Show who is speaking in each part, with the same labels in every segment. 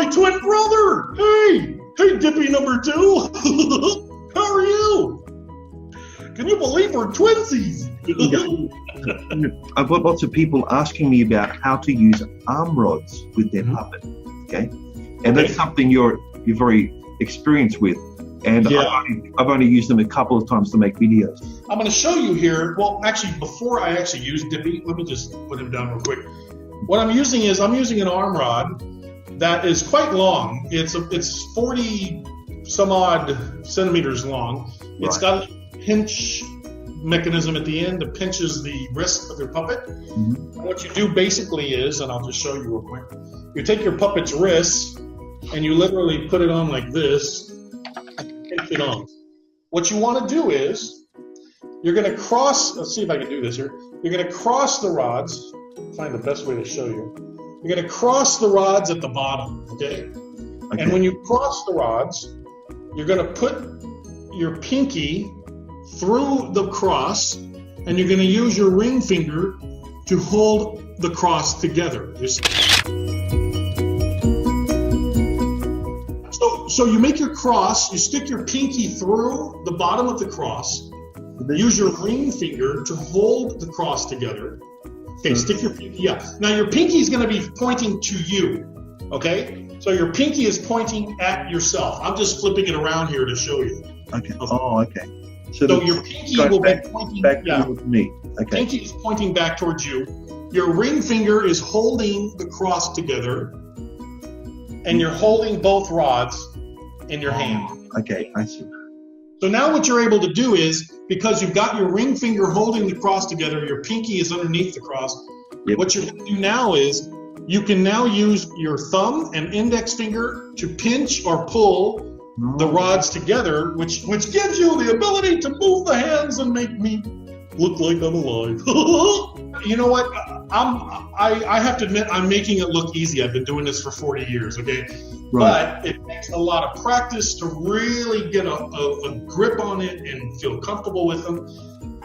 Speaker 1: my twin brother. Hey, Dippy number 2. How are you? Can you believe we're twinsies?
Speaker 2: I've got lots of people asking me about how to use arm rods with their puppet. Okay, and that's something you're very experienced with. And I've only used them a couple of times to make videos.
Speaker 1: I'm going to show you here. Well, actually, before I actually use Dippy, let me just put him down real quick. What I'm using is an arm rod that is quite long. It's 40 some odd centimeters long. It's got a pinch mechanism at the end that pinches the wrist of your puppet. And what you do basically is, and I'll just show you real quick, you take your puppet's wrist and you literally put it on like this. It on. What you want to do is you're going to cross, let's see if I can do this here. You're going to cross the rods, find the best way to show you. You're going to cross the rods at the bottom, okay? And when you cross the rods, you're going to put your pinky through the cross and you're going to use your ring finger to hold the cross together. So you make your cross, you stick your pinky through the bottom of the cross, use your ring finger to hold the cross together. Okay, stick your pinky, Now your pinky is going to be pointing to you, okay? So your pinky is pointing at yourself. I'm just flipping it around here to show you.
Speaker 2: Okay. Oh, okay.
Speaker 1: So your pinky will be pointing
Speaker 2: back towards me. Okay.
Speaker 1: Pinky is pointing back towards you. Your ring finger is holding the cross together, and you're holding both rods in your hand.
Speaker 2: Okay, I see.
Speaker 1: So now what you're able to do is, because you've got your ring finger holding the cross together, your pinky is underneath the cross. What you're going to do now is, you can now use your thumb and index finger to pinch or pull the rods together, which gives you the ability to move the hands and make me look like I'm alive. You know what? I have to admit, I'm making it look easy. I've been doing this for 40 years, okay? Right. But it takes a lot of practice to really get a grip on it and feel comfortable with them.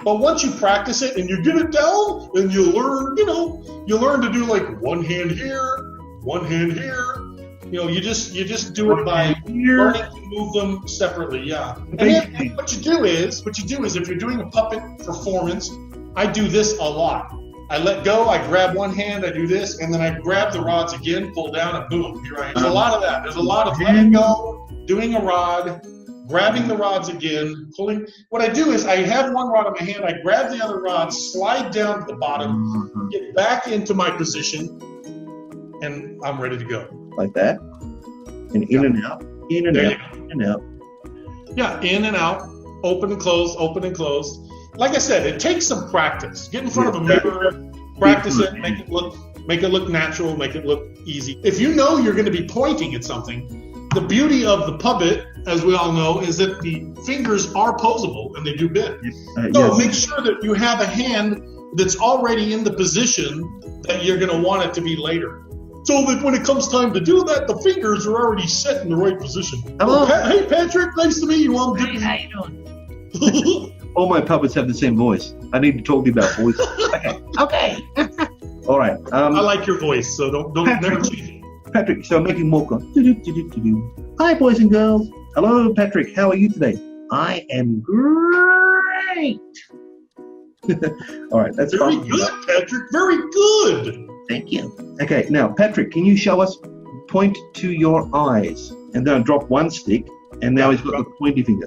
Speaker 1: But once you practice it and you get it down, then you learn to do like one hand here, one hand here. You just do it by learning to move them separately. And then what you do is if you're doing a puppet performance, I do this a lot. I let go, I grab one hand, I do this, and then I grab the rods again, pull down, and boom, you're right. There's a lot of that. There's a lot of letting go, doing a rod, grabbing the rods again, pulling. What I do is I have one rod in my hand, I grab the other rod, slide down to the bottom, get back into my position, and I'm ready to go.
Speaker 2: Like that? And in and out, in and out, in and out.
Speaker 1: Yeah, in and out, open and close, open and close. Like I said, it takes some practice. Get in front of a mirror, practice it, make it look natural, make it look easy. If you know you're going to be pointing at something, the beauty of the puppet, as we all know, is that the fingers are posable and they do bend. So make sure that you have a hand that's already in the position that you're going to want it to be later. So that when it comes time to do that, the fingers are already set in the right position.
Speaker 3: Hello.
Speaker 1: Hey, Patrick, nice to meet you. I'm Dippy.
Speaker 3: How you doing?
Speaker 2: All my puppets have the same voice. I need to talk to you about voices.
Speaker 3: Okay.
Speaker 2: All right.
Speaker 1: I like your voice, so don't never change it.
Speaker 2: Patrick, so I'm making more. Hi, boys and girls. Hello, Patrick. How are you today?
Speaker 3: I am great.
Speaker 2: All right, that's
Speaker 1: very
Speaker 2: fine.
Speaker 1: good, Patrick. Very good.
Speaker 3: Thank you.
Speaker 2: Okay, now, Patrick, can you show us? Point to your eyes, and then drop one stick, and now he's got the pointy finger.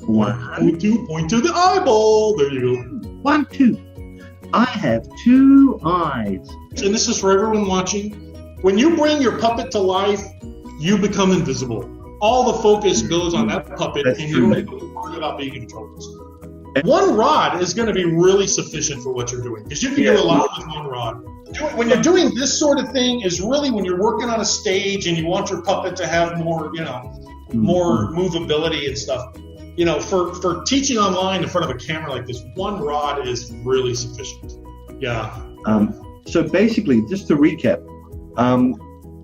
Speaker 1: 1, 2, point to the eyeball. There you go.
Speaker 3: 1, 2. I have 2 eyes.
Speaker 1: And this is for everyone watching. When you bring your puppet to life, you become invisible. All the focus goes on that puppet, and you don't have to worry about being in focus. One rod is going to be really sufficient for what you're doing, because you can do a lot with one rod. When you're doing this sort of thing is really when you're working on a stage and you want your puppet to have more, more movability and stuff. For teaching online in front of a camera like this, one rod is really sufficient. Yeah.
Speaker 2: So basically, just to recap,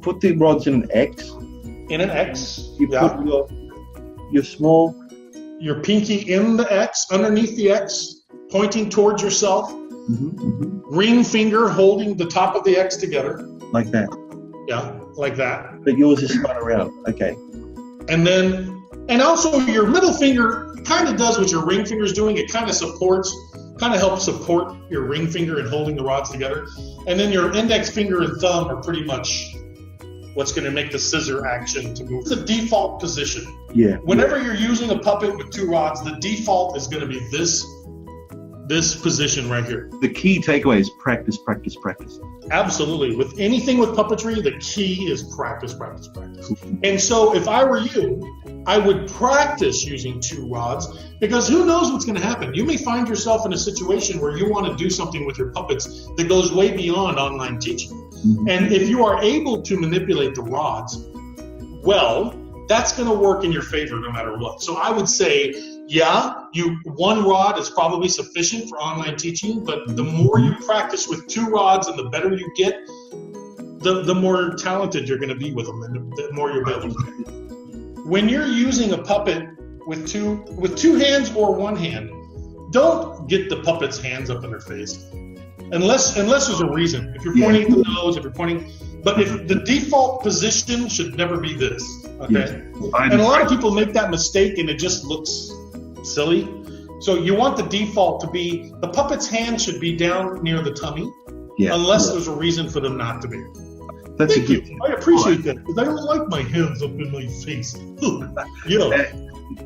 Speaker 2: put the rods in an X.
Speaker 1: In an X.
Speaker 2: You put your small.
Speaker 1: Your pinky in the X, underneath the X, pointing towards yourself. Ring finger holding the top of the X together.
Speaker 2: Like that.
Speaker 1: Yeah, like that.
Speaker 2: But yours is spun around. Okay.
Speaker 1: And also your middle finger kind of does what your ring finger is doing. It kind of helps support your ring finger in holding the rods together. And then your index finger and thumb are pretty much what's going to make the scissor action to move. It's the default position.
Speaker 2: Yeah.
Speaker 1: Whenever you're using a puppet with 2 rods, the default is going to be this position right here.
Speaker 2: The key takeaway is practice, practice, practice.
Speaker 1: Absolutely. With anything with puppetry, the key is practice, practice, practice. And so if I were you, I would practice using 2 rods, because who knows what's going to happen. You may find yourself in a situation where you want to do something with your puppets that goes way beyond online teaching. Mm-hmm. And if you are able to manipulate the rods well, that's going to work in your favor no matter what. So I would say, yeah, 1 rod is probably sufficient for online teaching, but the more you practice with 2 rods and the better you get, the more talented you're going to be with them, and the more you'll be able to do. When you're using a puppet with two hands or 1 hand, don't get the puppet's hands up in their face, unless there's a reason. If you're pointing at the nose, but if the default position should never be this, okay? And a lot of people make that mistake, and it just looks silly. So you want the default to be, the puppet's hand should be down near the tummy, unless there's a reason for them not to be.
Speaker 2: That's
Speaker 1: Thank you. I appreciate that, because I don't like my hands up in my face.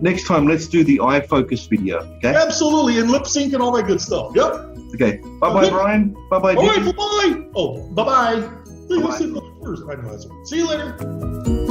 Speaker 2: Next time, let's do the eye focus video, okay?
Speaker 1: Absolutely, and lip sync and all that good stuff. Yep.
Speaker 2: Okay. Bye-bye, Brian. Bye-bye,
Speaker 1: All right, bye-bye. Oh, bye-bye. Bye-bye. See you later.